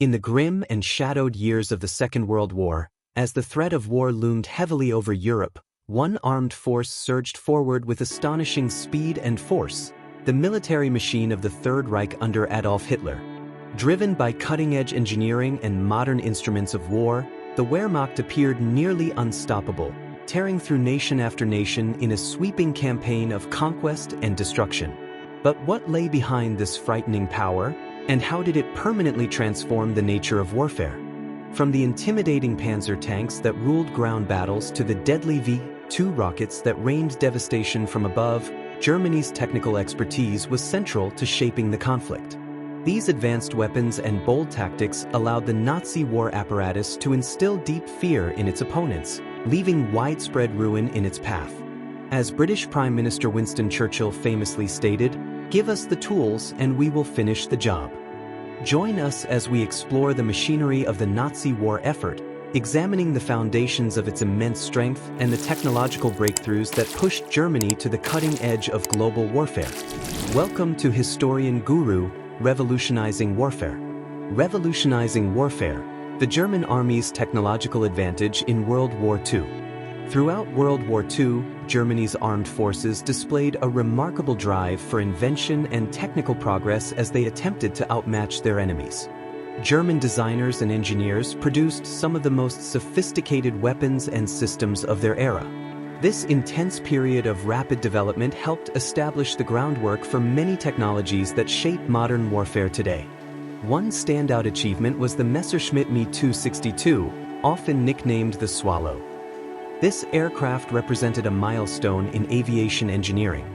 In the grim and shadowed years of the Second World War, as the threat of war loomed heavily over Europe, one armed force surged forward with astonishing speed and force, the military machine of the Third Reich under Adolf Hitler. Driven by cutting-edge engineering and modern instruments of war, the Wehrmacht appeared nearly unstoppable, tearing through nation after nation in a sweeping campaign of conquest and destruction. But what lay behind this frightening power, and how did it permanently transform the nature of warfare? From the intimidating Panzer tanks that ruled ground battles to the deadly V-2 rockets that rained devastation from above, Germany's technical expertise was central to shaping the conflict. These advanced weapons and bold tactics allowed the Nazi war apparatus to instill deep fear in its opponents, leaving widespread ruin in its path. As British Prime Minister Winston Churchill famously stated, "Give us the tools and we will finish the job." Join us as we explore the machinery of the Nazi war effort, examining the foundations of its immense strength and the technological breakthroughs that pushed Germany to the cutting edge of global warfare. Welcome to Historian Guru, Revolutionizing Warfare. Revolutionizing Warfare, the German Army's technological advantage in World War II. Throughout World War II, Germany's armed forces displayed a remarkable drive for invention and technical progress as they attempted to outmatch their enemies. German designers and engineers produced some of the most sophisticated weapons and systems of their era. This intense period of rapid development helped establish the groundwork for many technologies that shape modern warfare today. One standout achievement was the Messerschmitt Me 262, often nicknamed the Swallow. This aircraft represented a milestone in aviation engineering.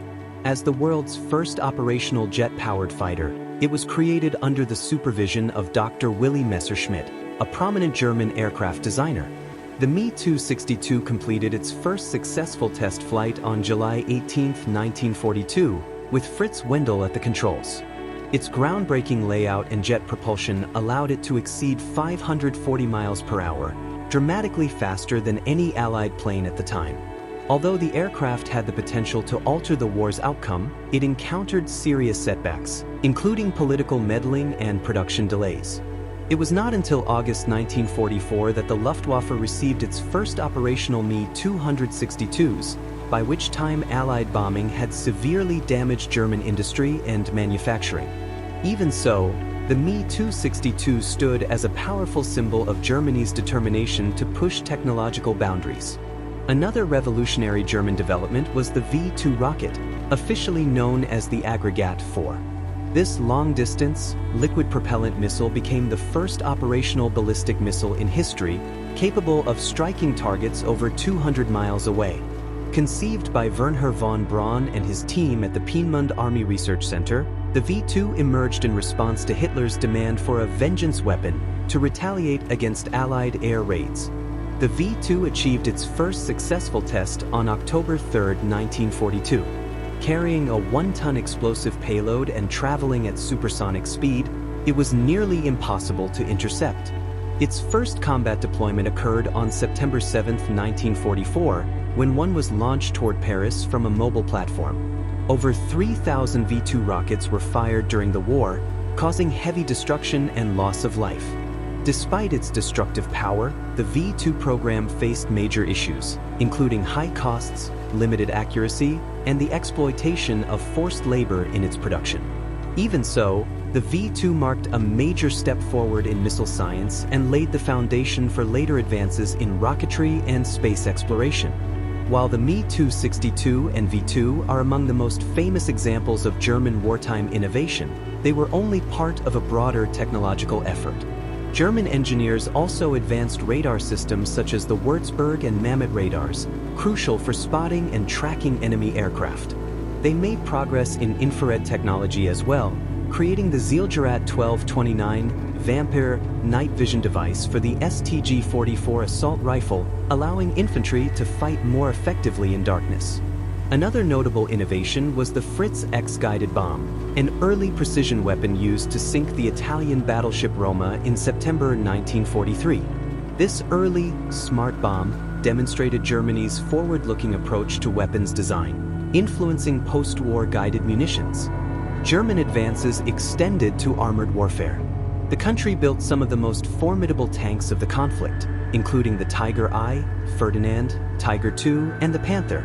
As the world's first operational jet-powered fighter, it was created under the supervision of Dr. Willy Messerschmitt, a prominent German aircraft designer. The Me 262 completed its first successful test flight on July 18, 1942, with Fritz Wendel at the controls. Its groundbreaking layout and jet propulsion allowed it to exceed 540 miles per hour, dramatically faster than any Allied plane at the time. Although the aircraft had the potential to alter the war's outcome, it encountered serious setbacks, including political meddling and production delays. It was not until August 1944 that the Luftwaffe received its first operational Me 262s, by which time Allied bombing had severely damaged German industry and manufacturing. Even so, the Me 262 stood as a powerful symbol of Germany's determination to push technological boundaries. Another revolutionary German development was the V2 rocket, officially known as the Aggregat 4. This long-distance, liquid-propellant missile became the first operational ballistic missile in history, capable of striking targets over 200 miles away. Conceived by Wernher von Braun and his team at the Piemont Army Research Center, the V2 emerged in response to Hitler's demand for a vengeance weapon to retaliate against Allied air raids. The V2 achieved its first successful test on October 3, 1942. Carrying a 1-ton explosive payload and traveling at supersonic speed, it was nearly impossible to intercept. Its first combat deployment occurred on September 7, 1944, when one was launched toward Paris from a mobile platform. Over 3,000 V2 rockets were fired during the war, causing heavy destruction and loss of life. Despite its destructive power, the V2 program faced major issues, including high costs, limited accuracy, and the exploitation of forced labor in its production. Even so, the V2 marked a major step forward in missile science and laid the foundation for later advances in rocketry and space exploration. While the Me 262 and V2 are among the most famous examples of German wartime innovation, they were only part of a broader technological effort. German engineers also advanced radar systems such as the Würzburg and Mammoth radars, crucial for spotting and tracking enemy aircraft. They made progress in infrared technology as well, creating the Zielgerät 1229 Vampire night vision device for the STG-44 assault rifle, allowing infantry to fight more effectively in darkness. Another notable innovation was the Fritz X guided bomb, an early precision weapon used to sink the Italian battleship Roma in September 1943. This early, smart bomb demonstrated Germany's forward-looking approach to weapons design, influencing post-war guided munitions. German advances extended to armored warfare. The country built some of the most formidable tanks of the conflict, including the Tiger I, Ferdinand, Tiger II, and the Panther.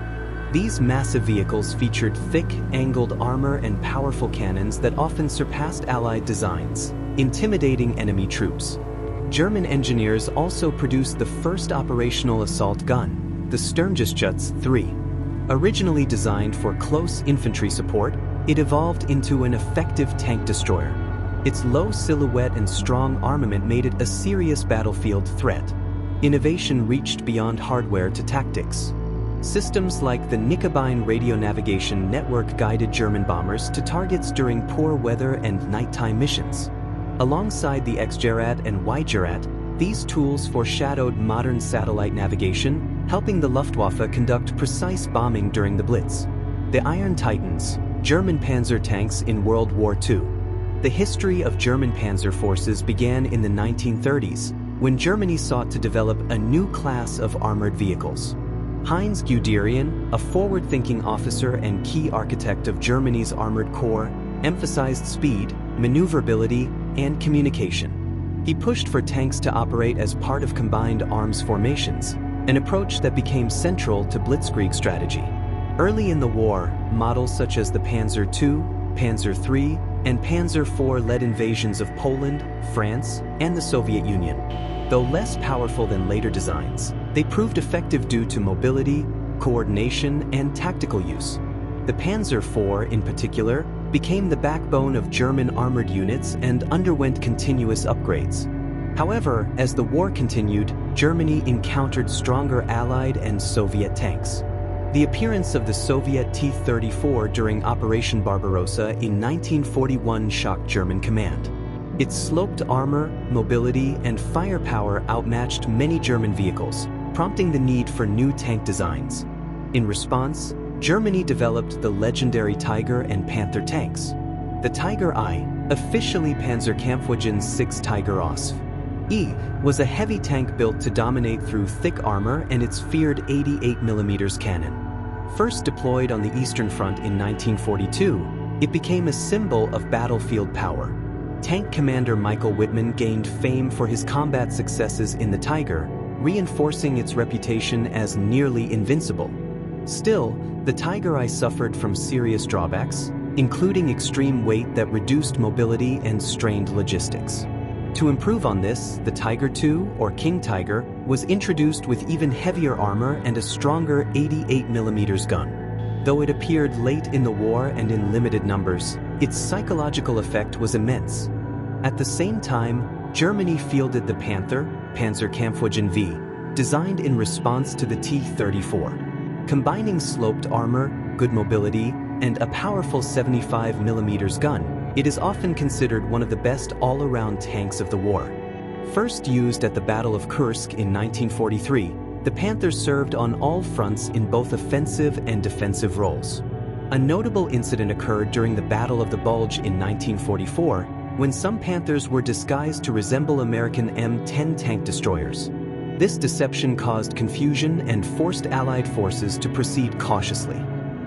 These massive vehicles featured thick, angled armor and powerful cannons that often surpassed Allied designs, intimidating enemy troops. German engineers also produced the first operational assault gun, the Sturmgeschütz III. Originally designed for close infantry support, it evolved into an effective tank destroyer. Its low silhouette and strong armament made it a serious battlefield threat. Innovation reached beyond hardware to tactics. Systems like the Knickebein radio navigation network guided German bombers to targets during poor weather and nighttime missions. Alongside the X-Gerät and Y-Gerät, these tools foreshadowed modern satellite navigation, helping the Luftwaffe conduct precise bombing during the Blitz. The Iron Titans, German panzer tanks in World War II. The history of German panzer forces began in the 1930s, when Germany sought to develop a new class of armored vehicles. Heinz Guderian, a forward-thinking officer and key architect of Germany's armored corps, emphasized speed, maneuverability, and communication. He pushed for tanks to operate as part of combined arms formations, an approach that became central to Blitzkrieg strategy. Early in the war, models such as the Panzer II, Panzer III, and Panzer IV led invasions of Poland, France, and the Soviet Union. Though less powerful than later designs, they proved effective due to mobility, coordination, and tactical use. The Panzer IV, in particular, became the backbone of German armored units and underwent continuous upgrades. However, as the war continued, Germany encountered stronger Allied and Soviet tanks. The appearance of the Soviet T-34 during Operation Barbarossa in 1941 shocked German command. Its sloped armor, mobility, and firepower outmatched many German vehicles, prompting the need for new tank designs. In response, Germany developed the legendary Tiger and Panther tanks. The Tiger I, officially Panzerkampfwagen 6 Tiger Osf. E, was a heavy tank built to dominate through thick armor and its feared 88mm cannon. First deployed on the Eastern Front in 1942, it became a symbol of battlefield power. Tank commander Michael Wittmann gained fame for his combat successes in the Tiger, reinforcing its reputation as nearly invincible. Still, the Tiger I suffered from serious drawbacks, including extreme weight that reduced mobility and strained logistics. To improve on this, the Tiger II, or King Tiger, was introduced with even heavier armor and a stronger 88mm gun. Though it appeared late in the war and in limited numbers, its psychological effect was immense. At the same time, Germany fielded the Panther, Panzerkampfwagen V, designed in response to the T-34. Combining sloped armor, good mobility, and a powerful 75mm gun, it is often considered one of the best all-around tanks of the war. First used at the Battle of Kursk in 1943, the Panther served on all fronts in both offensive and defensive roles. A notable incident occurred during the Battle of the Bulge in 1944, when some Panthers were disguised to resemble American M10 tank destroyers. This deception caused confusion and forced Allied forces to proceed cautiously.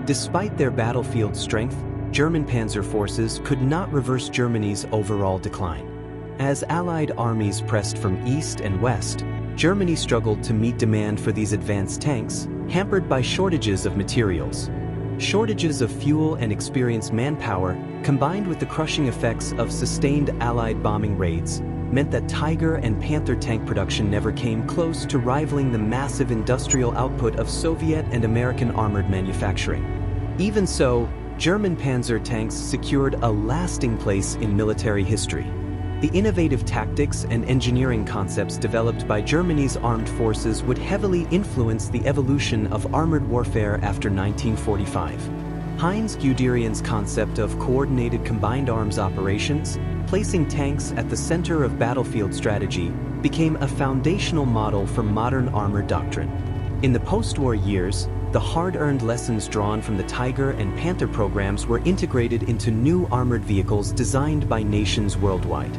Despite their battlefield strength, German panzer forces could not reverse Germany's overall decline. As Allied armies pressed from east and west, Germany struggled to meet demand for these advanced tanks, hampered by shortages of materials. Shortages of fuel and experienced manpower, combined with the crushing effects of sustained Allied bombing raids, meant that Tiger and Panther tank production never came close to rivaling the massive industrial output of Soviet and American armored manufacturing. Even so, German panzer tanks secured a lasting place in military history. The innovative tactics and engineering concepts developed by Germany's armed forces would heavily influence the evolution of armored warfare after 1945. Heinz Guderian's concept of coordinated combined arms operations, placing tanks at the center of battlefield strategy, became a foundational model for modern armored doctrine. In the post-war years, the hard-earned lessons drawn from the Tiger and Panther programs were integrated into new armored vehicles designed by nations worldwide.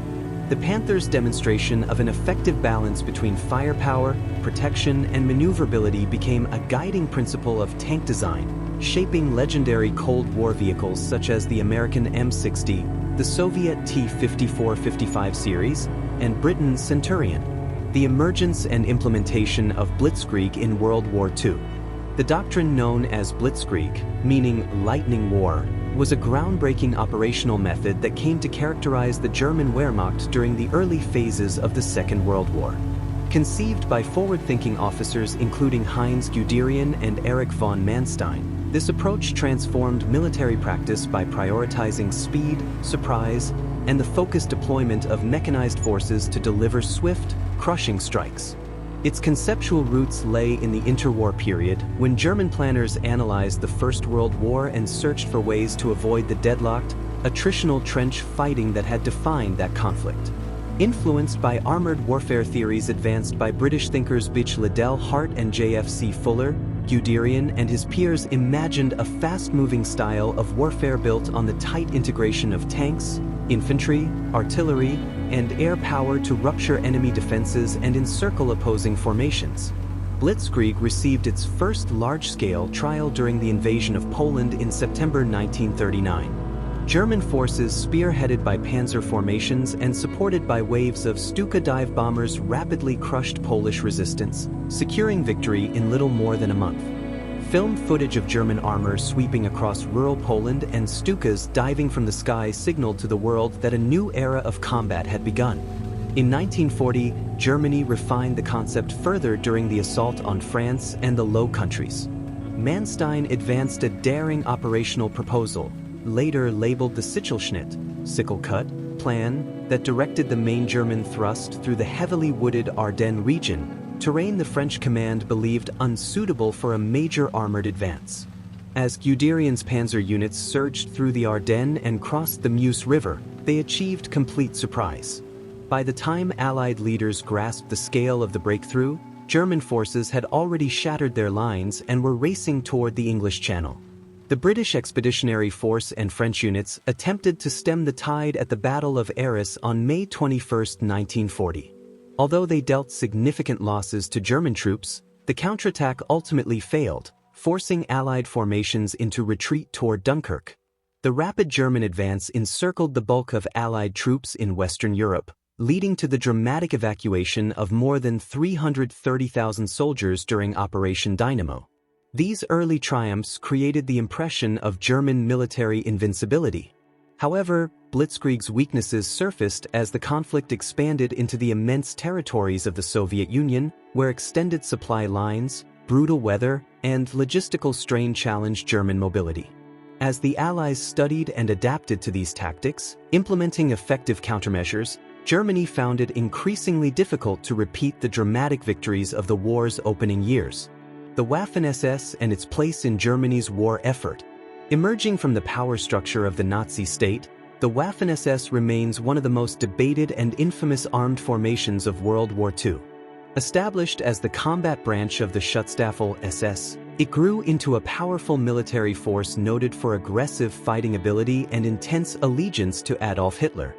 The Panther's demonstration of an effective balance between firepower, protection, and maneuverability became a guiding principle of tank design, shaping legendary Cold War vehicles such as the American M60, the Soviet T-54-55 series, and Britain's Centurion. The emergence and implementation of Blitzkrieg in World War II. The doctrine known as Blitzkrieg, meaning lightning war, was a groundbreaking operational method that came to characterize the German Wehrmacht during the early phases of the Second World War. Conceived by forward-thinking officers including Heinz Guderian and Erich von Manstein, this approach transformed military practice by prioritizing speed, surprise, and the focused deployment of mechanized forces to deliver swift, crushing strikes. Its conceptual roots lay in the interwar period, when German planners analyzed the First World War and searched for ways to avoid the deadlocked, attritional trench fighting that had defined that conflict. Influenced by armored warfare theories advanced by British thinkers Bich Liddell Hart and J.F.C. Fuller, Guderian and his peers imagined a fast-moving style of warfare built on the tight integration of tanks, infantry, artillery, and air power to rupture enemy defenses and encircle opposing formations. Blitzkrieg received its first large-scale trial during the invasion of Poland in September 1939. German forces spearheaded by Panzer formations and supported by waves of Stuka dive bombers rapidly crushed Polish resistance, securing victory in little more than a month. Filmed footage of German armor sweeping across rural Poland and Stukas diving from the sky signaled to the world that a new era of combat had begun. In 1940, Germany refined the concept further during the assault on France and the Low Countries. Manstein advanced a daring operational proposal, later labeled the Sichelschnitt, sickle cut, plan that directed the main German thrust through the heavily wooded Ardennes region, terrain the French command believed unsuitable for a major armored advance. As Guderian's panzer units surged through the Ardennes and crossed the Meuse River, they achieved complete surprise. By the time Allied leaders grasped the scale of the breakthrough, German forces had already shattered their lines and were racing toward the English Channel. The British Expeditionary Force and French units attempted to stem the tide at the Battle of Arras on May 21, 1940. Although they dealt significant losses to German troops, the counterattack ultimately failed, forcing Allied formations into retreat toward Dunkirk. The rapid German advance encircled the bulk of Allied troops in Western Europe, leading to the dramatic evacuation of more than 330,000 soldiers during Operation Dynamo. These early triumphs created the impression of German military invincibility. However, Blitzkrieg's weaknesses surfaced as the conflict expanded into the immense territories of the Soviet Union, where extended supply lines, brutal weather, and logistical strain challenged German mobility. As the Allies studied and adapted to these tactics, implementing effective countermeasures, Germany found it increasingly difficult to repeat the dramatic victories of the war's opening years. The Waffen-SS and its place in Germany's war effort. Emerging from the power structure of the Nazi state, the Waffen-SS remains one of the most debated and infamous armed formations of World War II. Established as the combat branch of the Schutzstaffel SS, it grew into a powerful military force noted for aggressive fighting ability and intense allegiance to Adolf Hitler.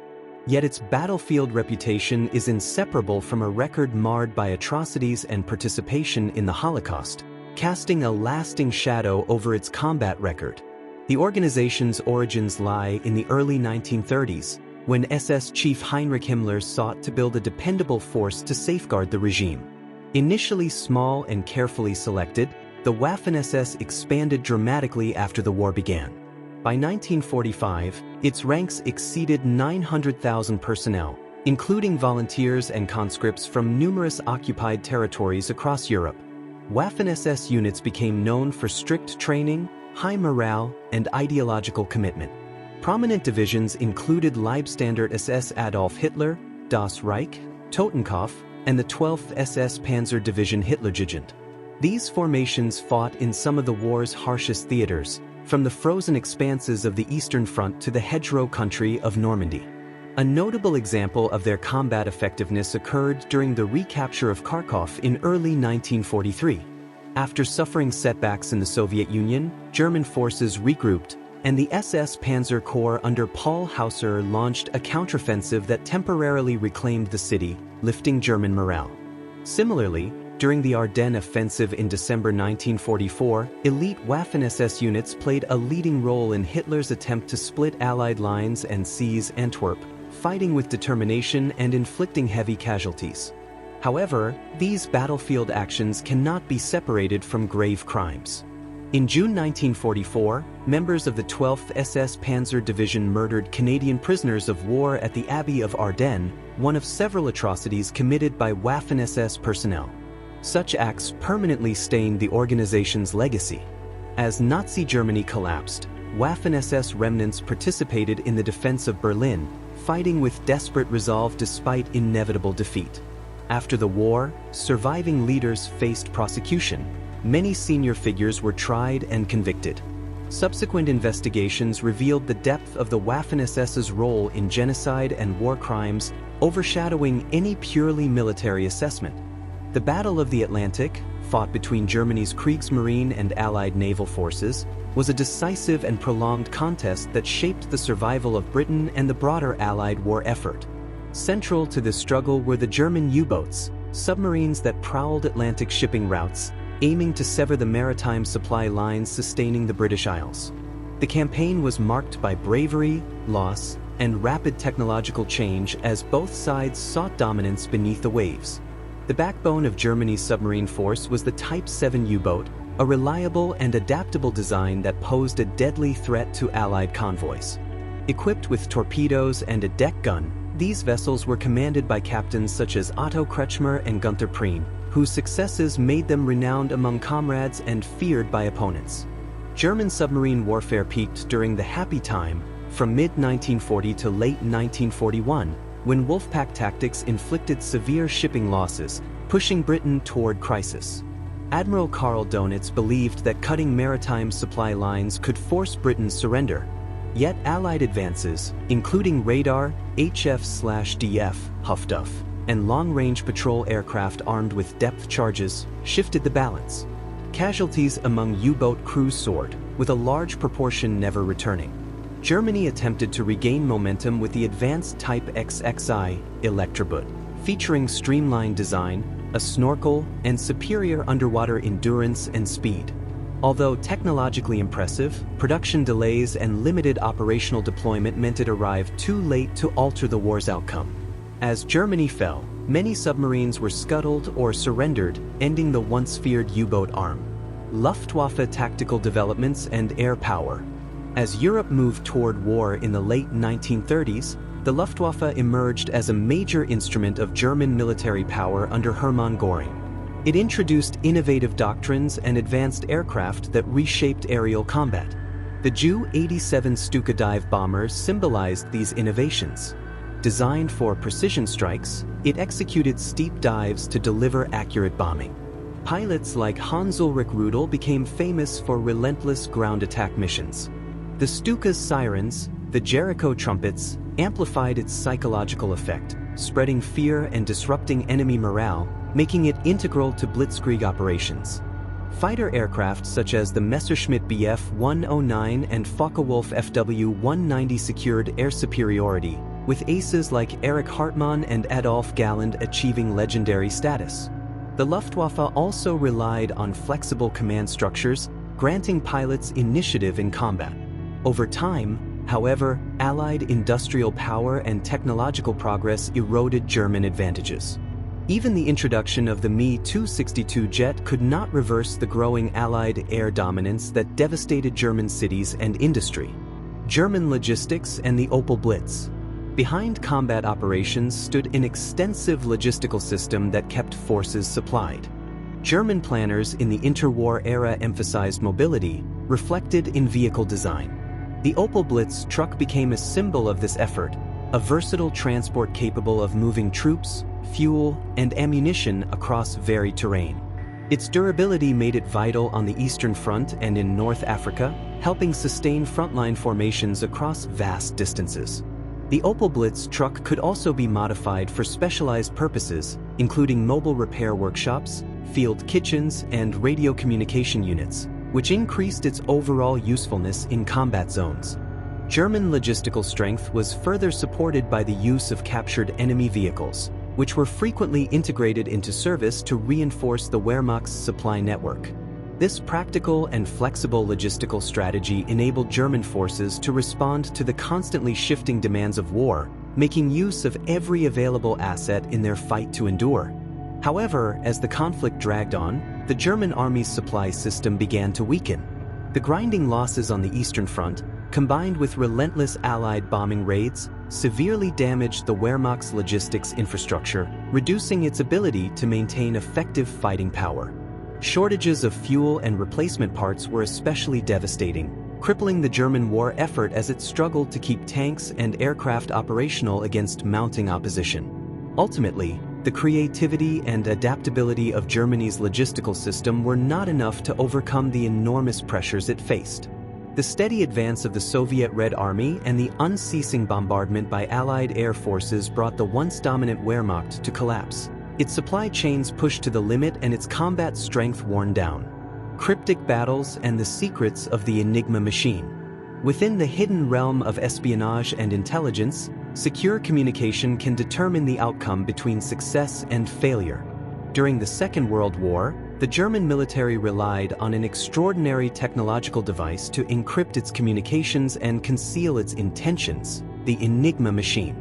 Yet its battlefield reputation is inseparable from a record marred by atrocities and participation in the Holocaust, casting a lasting shadow over its combat record. The organization's origins lie in the early 1930s, when SS chief Heinrich Himmler sought to build a dependable force to safeguard the regime. Initially small and carefully selected, the Waffen-SS expanded dramatically after the war began. By 1945, its ranks exceeded 900,000 personnel, including volunteers and conscripts from numerous occupied territories across Europe. Waffen-SS units became known for strict training, high morale, and ideological commitment. Prominent divisions included Leibstandard SS Adolf Hitler, Das Reich, Totenkopf, and the 12th SS Panzer Division Hitlerjugend. These formations fought in some of the war's harshest theaters, from the frozen expanses of the Eastern Front to the hedgerow country of Normandy. A notable example of their combat effectiveness occurred during the recapture of Kharkov in early 1943. After suffering setbacks in the Soviet Union, German forces regrouped, and the SS Panzer Corps under Paul Hauser launched a counteroffensive that temporarily reclaimed the city, lifting German morale. Similarly, During the Ardennes offensive in December 1944, elite Waffen-SS units played a leading role in Hitler's attempt to split Allied lines and seize Antwerp, fighting with determination and inflicting heavy casualties. However, these battlefield actions cannot be separated from grave crimes. In June 1944, members of the 12th SS Panzer Division murdered Canadian prisoners of war at the Abbey of Ardennes, one of several atrocities committed by Waffen-SS personnel. Such acts permanently stained the organization's legacy. As Nazi Germany collapsed, Waffen-SS remnants participated in the defense of Berlin, fighting with desperate resolve despite inevitable defeat. After the war, surviving leaders faced prosecution. Many senior figures were tried and convicted. Subsequent investigations revealed the depth of the Waffen-SS's role in genocide and war crimes, overshadowing any purely military assessment. The Battle of the Atlantic, fought between Germany's Kriegsmarine and Allied naval forces, was a decisive and prolonged contest that shaped the survival of Britain and the broader Allied war effort. Central to this struggle were the German U-boats, submarines that prowled Atlantic shipping routes, aiming to sever the maritime supply lines sustaining the British Isles. The campaign was marked by bravery, loss, and rapid technological change as both sides sought dominance beneath the waves. The backbone of Germany's submarine force was the Type 7 U-boat, a reliable and adaptable design that posed a deadly threat to Allied convoys. Equipped with torpedoes and a deck gun, these vessels were commanded by captains such as Otto Kretschmer and Gunther Prien, whose successes made them renowned among comrades and feared by opponents. German submarine warfare peaked during the Happy Time, from mid-1940 to late 1941, when Wolfpack tactics inflicted severe shipping losses, pushing Britain toward crisis. Admiral Karl Donitz believed that cutting maritime supply lines could force Britain's surrender. Yet Allied advances, including radar, HF/DF, Huffduff, and long-range patrol aircraft armed with depth charges, shifted the balance. Casualties among U-boat crews soared, with a large proportion never returning. Germany attempted to regain momentum with the advanced Type XXI Elektroboot, featuring streamlined design, a snorkel, and superior underwater endurance and speed. Although technologically impressive, production delays and limited operational deployment meant it arrived too late to alter the war's outcome. As Germany fell, many submarines were scuttled or surrendered, ending the once feared U-boat arm. Luftwaffe tactical developments and air power. As Europe moved toward war in the late 1930s, the Luftwaffe emerged as a major instrument of German military power under Hermann Göring. It introduced innovative doctrines and advanced aircraft that reshaped aerial combat. The Ju-87 Stuka dive bombers symbolized these innovations. Designed for precision strikes, it executed steep dives to deliver accurate bombing. Pilots like Hans-Ulrich Rudel became famous for relentless ground attack missions. The Stuka's sirens, the Jericho trumpets, amplified its psychological effect, spreading fear and disrupting enemy morale, making it integral to Blitzkrieg operations. Fighter aircraft such as the Messerschmitt Bf 109 and Focke-Wulf FW 190 secured air superiority, with aces like Erich Hartmann and Adolf Galland achieving legendary status. The Luftwaffe also relied on flexible command structures, granting pilots initiative in combat. Over time, however, Allied industrial power and technological progress eroded German advantages. Even the introduction of the Me-262 jet could not reverse the growing Allied air dominance that devastated German cities and industry. German logistics and the Opel Blitz. Behind combat operations stood an extensive logistical system that kept forces supplied. German planners in the interwar era emphasized mobility, reflected in vehicle design. The Opel Blitz truck became a symbol of this effort, a versatile transport capable of moving troops, fuel, and ammunition across varied terrain. Its durability made it vital on the Eastern Front and in North Africa, helping sustain frontline formations across vast distances. The Opel Blitz truck could also be modified for specialized purposes, including mobile repair workshops, field kitchens, and radio communication units, which increased its overall usefulness in combat zones. German logistical strength was further supported by the use of captured enemy vehicles. which were frequently integrated into service to reinforce the Wehrmacht's supply network. This practical and flexible logistical strategy enabled German forces to respond to the constantly shifting demands of war, making use of every available asset in their fight to endure. However, as the conflict dragged on, the German army's supply system began to weaken. The grinding losses on the Eastern Front, combined with relentless Allied bombing raids, severely damaged the Wehrmacht's logistics infrastructure, reducing its ability to maintain effective fighting power. Shortages of fuel and replacement parts were especially devastating, crippling the German war effort as it struggled to keep tanks and aircraft operational against mounting opposition. Ultimately, the creativity and adaptability of Germany's logistical system were not enough to overcome the enormous pressures it faced. The steady advance of the Soviet Red Army and the unceasing bombardment by Allied air forces brought the once dominant Wehrmacht to collapse. Its supply chains pushed to the limit and its combat strength worn down. Cryptic battles and the secrets of the Enigma machine. Within the hidden realm of espionage and intelligence, secure communication can determine the outcome between success and failure. During the Second World War, the German military relied on an extraordinary technological device to encrypt its communications and conceal its intentions, the Enigma machine.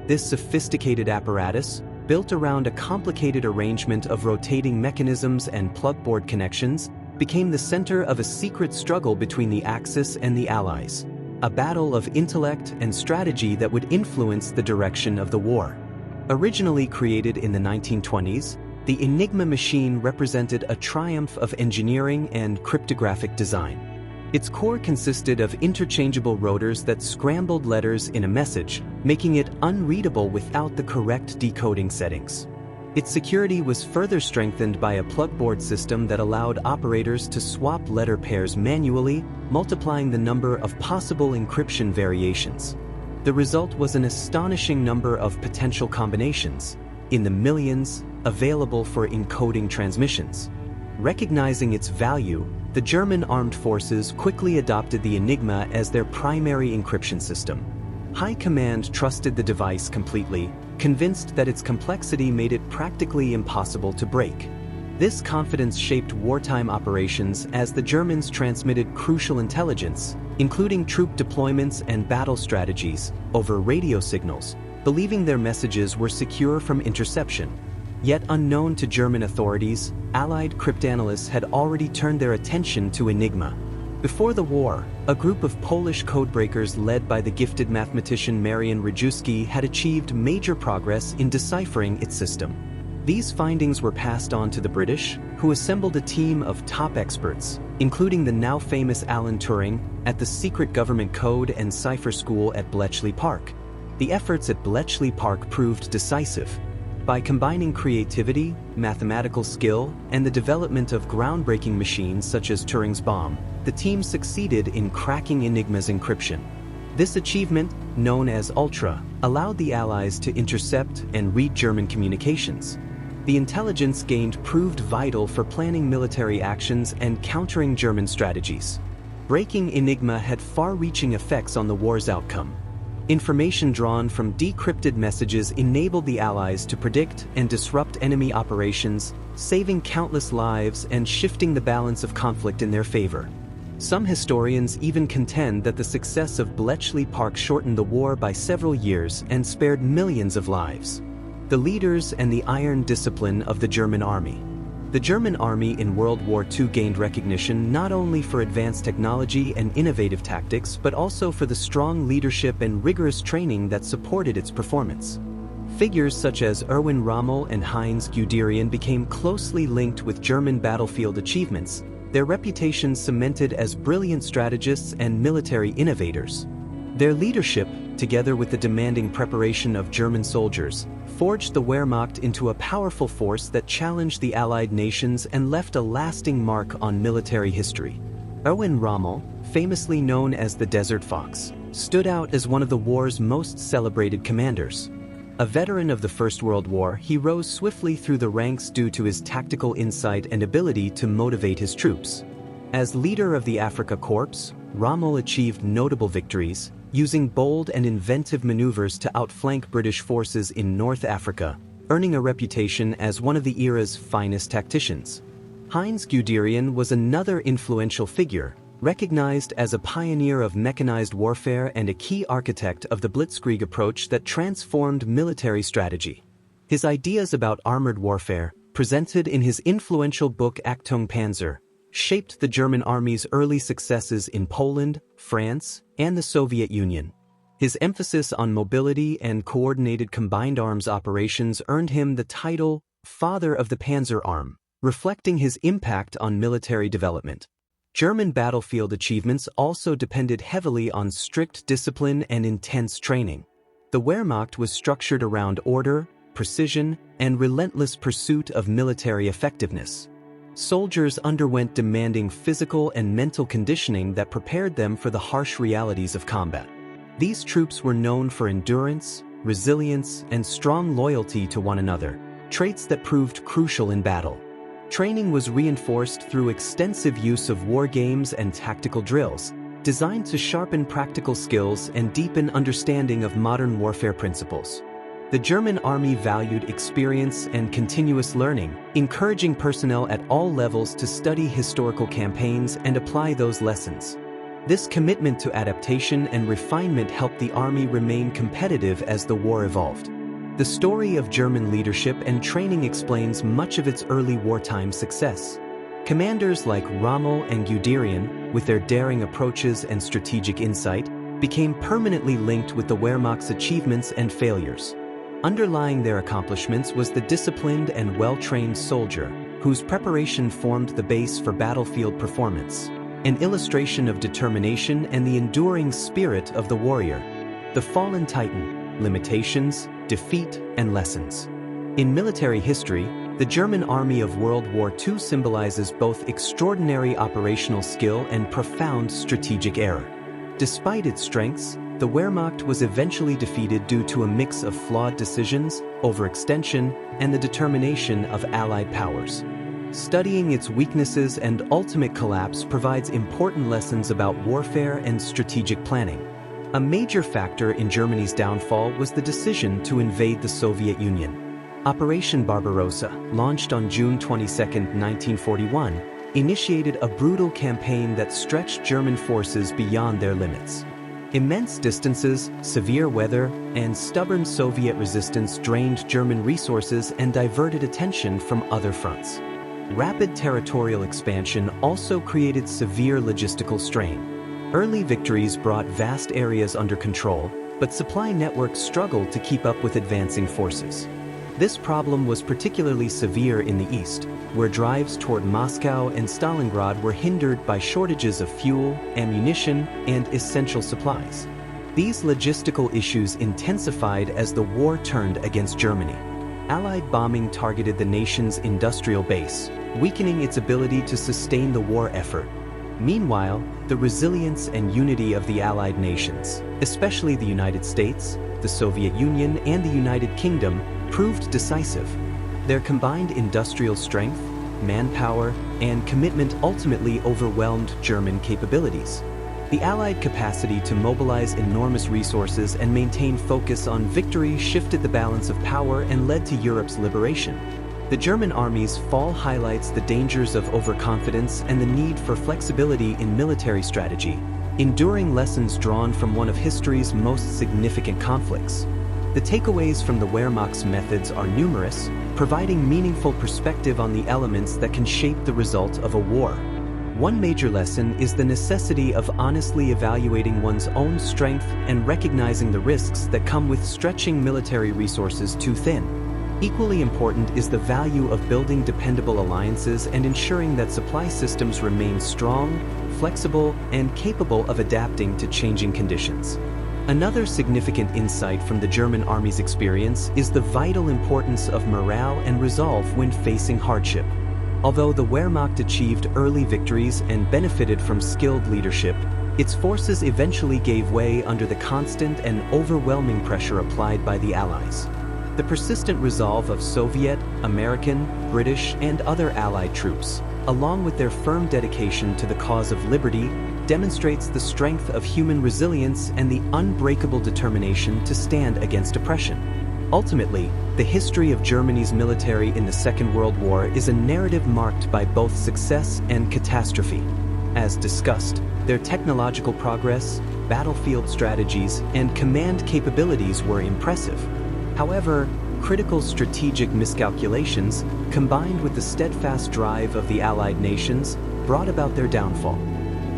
This sophisticated apparatus, built around a complicated arrangement of rotating mechanisms and plugboard connections, became the center of a secret struggle between the Axis and the Allies, a battle of intellect and strategy that would influence the direction of the war. Originally created in the 1920s, the Enigma machine represented a triumph of engineering and cryptographic design. Its core consisted of interchangeable rotors that scrambled letters in a message, making it unreadable without the correct decoding settings. Its security was further strengthened by a plugboard system that allowed operators to swap letter pairs manually, multiplying the number of possible encryption variations. The result was an astonishing number of potential combinations, in the millions, available for encoding transmissions. Recognizing its value, the German armed forces quickly adopted the Enigma as their primary encryption system. High command trusted the device completely, convinced that its complexity made it practically impossible to break. This confidence shaped wartime operations as the Germans transmitted crucial intelligence, including troop deployments and battle strategies, over radio signals, believing their messages were secure from interception. Yet unknown to German authorities, Allied cryptanalysts had already turned their attention to Enigma. Before the war, a group of Polish codebreakers led by the gifted mathematician Marian Rejewski had achieved major progress in deciphering its system. These findings were passed on to the British, who assembled a team of top experts, including the now famous Alan Turing, at the secret government code and cipher school at Bletchley Park. The efforts at Bletchley Park proved decisive. By combining creativity, mathematical skill, and the development of groundbreaking machines such as Turing's bomb, the team succeeded in cracking Enigma's encryption. This achievement, known as Ultra, allowed the Allies to intercept and read German communications. The intelligence gained proved vital for planning military actions and countering German strategies. Breaking Enigma had far-reaching effects on the war's outcome. Information drawn from decrypted messages enabled the Allies to predict and disrupt enemy operations, saving countless lives and shifting the balance of conflict in their favor. Some historians even contend that the success of Bletchley Park shortened the war by several years and spared millions of lives. The leaders and the iron discipline of the German army. The German army in World War II gained recognition not only for advanced technology and innovative tactics, but also for the strong leadership and rigorous training that supported its performance. Figures such as Erwin Rommel and Heinz Guderian became closely linked with German battlefield achievements, their reputations cemented as brilliant strategists and military innovators. Their leadership, together with the demanding preparation of German soldiers, forged the Wehrmacht into a powerful force that challenged the Allied nations and left a lasting mark on military history. Erwin Rommel, famously known as the Desert Fox, stood out as one of the war's most celebrated commanders. A veteran of the First World War, he rose swiftly through the ranks due to his tactical insight and ability to motivate his troops. As leader of the Afrika Korps, Rommel achieved notable victories, using bold and inventive maneuvers to outflank British forces in North Africa, earning a reputation as one of the era's finest tacticians. Heinz Guderian was another influential figure, recognized as a pioneer of mechanized warfare and a key architect of the Blitzkrieg approach that transformed military strategy. His ideas about armored warfare, presented in his influential book Achtung Panzer, shaped the German army's early successes in Poland, France, and the Soviet Union. His emphasis on mobility and coordinated combined arms operations earned him the title Father of the Panzer Arm, reflecting his impact on military development. German battlefield achievements also depended heavily on strict discipline and intense training. The Wehrmacht was structured around order, precision, and relentless pursuit of military effectiveness. Soldiers underwent demanding physical and mental conditioning that prepared them for the harsh realities of combat. These troops were known for endurance, resilience, and strong loyalty to one another, traits that proved crucial in battle. Training was reinforced through extensive use of war games and tactical drills, designed to sharpen practical skills and deepen understanding of modern warfare principles. The German army valued experience and continuous learning, encouraging personnel at all levels to study historical campaigns and apply those lessons. This commitment to adaptation and refinement helped the army remain competitive as the war evolved. The story of German leadership and training explains much of its early wartime success. Commanders like Rommel and Guderian, with their daring approaches and strategic insight, became permanently linked with the Wehrmacht's achievements and failures. Underlying their accomplishments was the disciplined and well-trained soldier, whose preparation formed the base for battlefield performance, an illustration of determination and the enduring spirit of the warrior. The fallen titan: limitations, defeat, and lessons. In military history, the German Army of World War II symbolizes both extraordinary operational skill and profound strategic error. Despite its strengths, the Wehrmacht was eventually defeated due to a mix of flawed decisions, overextension, and the determination of Allied powers. Studying its weaknesses and ultimate collapse provides important lessons about warfare and strategic planning. A major factor in Germany's downfall was the decision to invade the Soviet Union. Operation Barbarossa, launched on June 22, 1941, initiated a brutal campaign that stretched German forces beyond their limits. Immense distances, severe weather, and stubborn Soviet resistance drained German resources and diverted attention from other fronts. Rapid territorial expansion also created severe logistical strain. Early victories brought vast areas under control, but supply networks struggled to keep up with advancing forces. This problem was particularly severe in the east, where drives toward Moscow and Stalingrad were hindered by shortages of fuel, ammunition, and essential supplies. These logistical issues intensified as the war turned against Germany. Allied bombing targeted the nation's industrial base, weakening its ability to sustain the war effort. Meanwhile, the resilience and unity of the Allied nations, especially the United States, the Soviet Union, and the United Kingdom, proved decisive. Their combined industrial strength, manpower, and commitment ultimately overwhelmed German capabilities. The Allied capacity to mobilize enormous resources and maintain focus on victory shifted the balance of power and led to Europe's liberation. The German army's fall highlights the dangers of overconfidence and the need for flexibility in military strategy, enduring lessons drawn from one of history's most significant conflicts. The takeaways from the Wehrmacht's methods are numerous, providing meaningful perspective on the elements that can shape the result of a war. One major lesson is the necessity of honestly evaluating one's own strength and recognizing the risks that come with stretching military resources too thin. Equally important is the value of building dependable alliances and ensuring that supply systems remain strong, flexible, and capable of adapting to changing conditions. Another significant insight from the German army's experience is the vital importance of morale and resolve when facing hardship. Although the Wehrmacht achieved early victories and benefited from skilled leadership, its forces eventually gave way under the constant and overwhelming pressure applied by the Allies. The persistent resolve of Soviet, American, British, and other Allied troops, along with their firm dedication to the cause of liberty, demonstrates the strength of human resilience and the unbreakable determination to stand against oppression. Ultimately, the history of Germany's military in the Second World War is a narrative marked by both success and catastrophe. As discussed, their technological progress, battlefield strategies, and command capabilities were impressive. However, critical strategic miscalculations, combined with the steadfast drive of the Allied nations, brought about their downfall.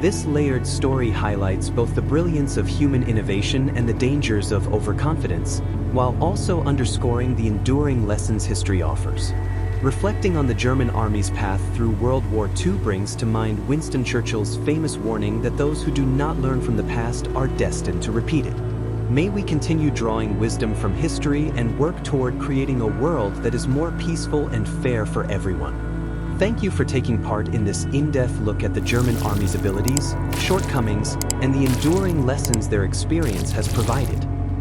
This layered story highlights both the brilliance of human innovation and the dangers of overconfidence, while also underscoring the enduring lessons history offers. Reflecting on the German army's path through World War II brings to mind Winston Churchill's famous warning that those who do not learn from the past are destined to repeat it. May we continue drawing wisdom from history and work toward creating a world that is more peaceful and fair for everyone. Thank you for taking part in this in-depth look at the German Army's abilities, shortcomings, and the enduring lessons their experience has provided.